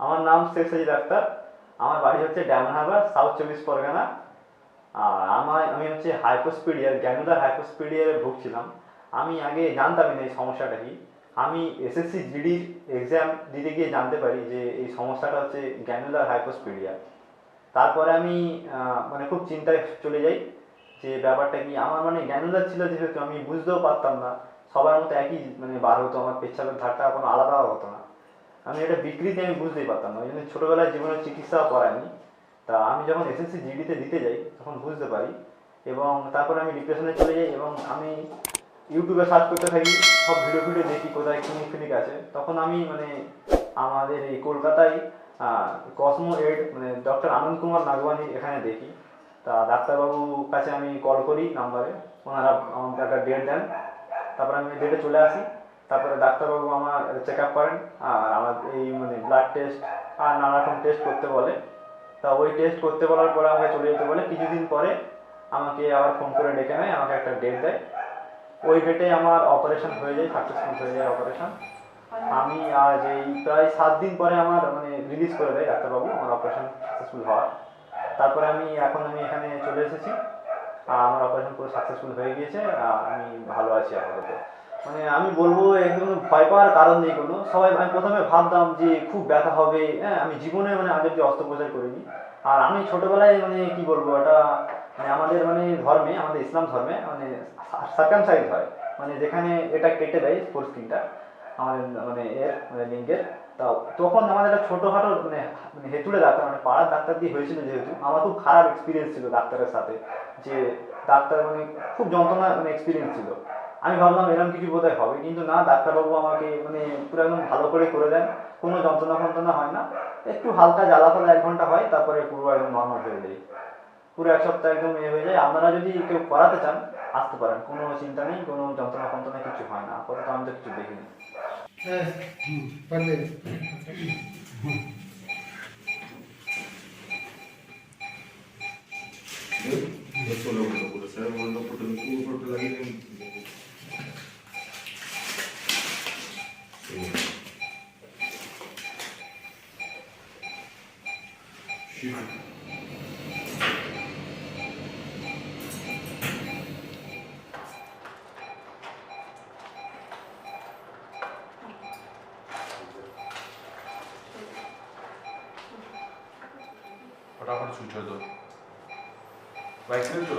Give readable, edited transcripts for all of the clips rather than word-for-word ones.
আমার নাম শেখ সাজিদ আক্তার। আমার বাড়ি হচ্ছে ডায়মন্ড হারবার, সাউথ 24 পরগনা। আর আমি হচ্ছে হাইপোস্পিডিয়ার গ্যানুলার হাইপোস্পিডিয়ারে ভুগছিলাম। আমি আগে জানতামই না এই সমস্যাটা কি। আমি এসএসসি জিডির এক্সাম দিতে গিয়ে জানতে পারি যে এই সমস্যাটা হচ্ছে গ্যানুলার হাইপোস্পিডিয়া। তারপরে আমি মানে খুব চিন্তায় চলে যাই যে ব্যাপারটা কি। আমার মানে গ্যানুলার ছিল যেহেতু আমি বুঝতেও পারতাম না, সবার মতো একই মানে বার হতো, আমার পেচ্ছাপের ধারটা কোনো আলাদা হতো না। আমি এটা বিকৃতি আমি বুঝতেই পারতাম না, ওই জন্য ছোটোবেলায় জীবনের চিকিৎসাও করায়নি। তা আমি যখন এসএসসি জিডিতে দিতে যাই তখন বুঝতে পারি, এবং তারপরে আমি ডিপ্রেশনে চলে যাই এবং আমি ইউটিউবে সার্চ করতে থাকি, সব ভিডিও ভিডিও দেখি কোথায় ক্লিনিক ফিনিক আছে। তখন আমি মানে আমাদের এই কলকাতায় কসমো এড মানে ডক্টর আনন্দ কুমার নাগবানি এখানে দেখি। তা ডাক্তারবাবুর কাছে আমি কল করি নাম্বারে, ওনারা আমাকে একটা ডেট দেন। তারপরে আমি ডেটে চলে আসি। তারপরে ডাক্তারবাবু আমার চেক আপ করেন আর আমার এই মানে ব্লাড টেস্ট আর নানা রকম টেস্ট করতে বলে। তা ওই টেস্ট করতে বলার পরে আমাকে চলে যেতে বলে। কিছুদিন পরে আমাকে আবার ফোন করে ডেকে নেয়, আমাকে একটা ডেট দেয়। ওই ডেটে আমার অপারেশন হয়ে যায়, সাকসেসফুল হয়ে যায় অপারেশন। আমি আজ এই প্রায় 7 দিন পরে আমার মানে রিলিজ করে দেয় ডাক্তারবাবু আমার অপারেশন সাকসেসফুল হওয়ার। তারপরে আমি এখানে চলে এসেছি। আমার অপারেশন পুরো সাকসেসফুল হয়ে গিয়েছে আর আমি ভালো আছি আপাতত। মানে আমি বলবো একদম ভয় পাওয়ার কারণ নেই কোনো। সবাই আমি প্রথমে ভাবতাম যে খুব ব্যথা হবে, হ্যাঁ আমি জীবনে মানে আগে যে অস্ত্রোপচার করিনি। আর আমি ছোটোবেলায় মানে কি বলবো এটা মানে আমাদের মানে ধর্মে, আমাদের ইসলাম ধর্মে মানে সার্কামসাইজ হয়, মানে যেখানে এটা কেটে দেয় স্পোর্টসকিনটা আমাদের মানে এর মানে লিঙ্গের। তা তখন আমাদের একটা ছোটোখাটো মানে মানে হেতুড়ে ডাক্তার মানে পাড়ার ডাক্তার দিয়ে হয়েছিল, যেহেতু আমার খুব খারাপ এক্সপিরিয়েন্স ছিল ডাক্তারের সাথে। যে ডাক্তার মানে খুব যন্ত্রণা মানে এক্সপিরিয়েন্স ছিল। আমি ভাবলাম এরকম কিছু বোধহয় হবে, কিন্তু না, ডাক্তারবাবু আমাকে মানে পুরো একদম ভালো করে দেন। কোনো যন্ত্রণা ফন্ত্রণা হয় না, একটু হালকা জ্বালা ফালা 1 ঘন্টা হয়, তারপরে পুরো একদম নর্মাল হয়ে যায়। পুরো 1 সপ্তাহ একদম হয়ে যায়। আপনারা যদি কেউ করাতে চান আসতে পারেন, কোনো চিন্তা নেই, কোনো যন্ত্রণা ফন্ত্রণা কিছু হয় না, আপাতত আমি তো কিছু দেখিনি। হ্যাঁ, পারবে। Solo uno, por ser uno, porque no pudo porque la vida. फटाफट स्विच हो दो बाइक में तो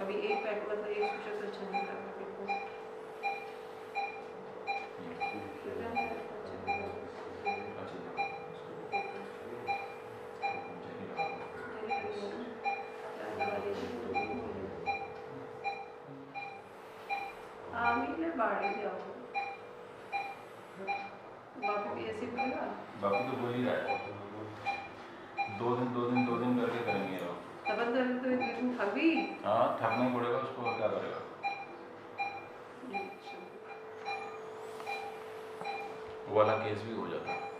अभी एक पैक मतलब एक सूचक अच्छा नहीं कर रहा बाड़ी जाओ बापू भी ऐसे बोलेगा। बापू तो बोल ही रहा है 2 दिन करके करेंगे लोग। तब तो तुम थक भी। हाँ थकना ही पड़ेगा उसको, और क्या करेगा। वो वाला केस भी हो जाता है।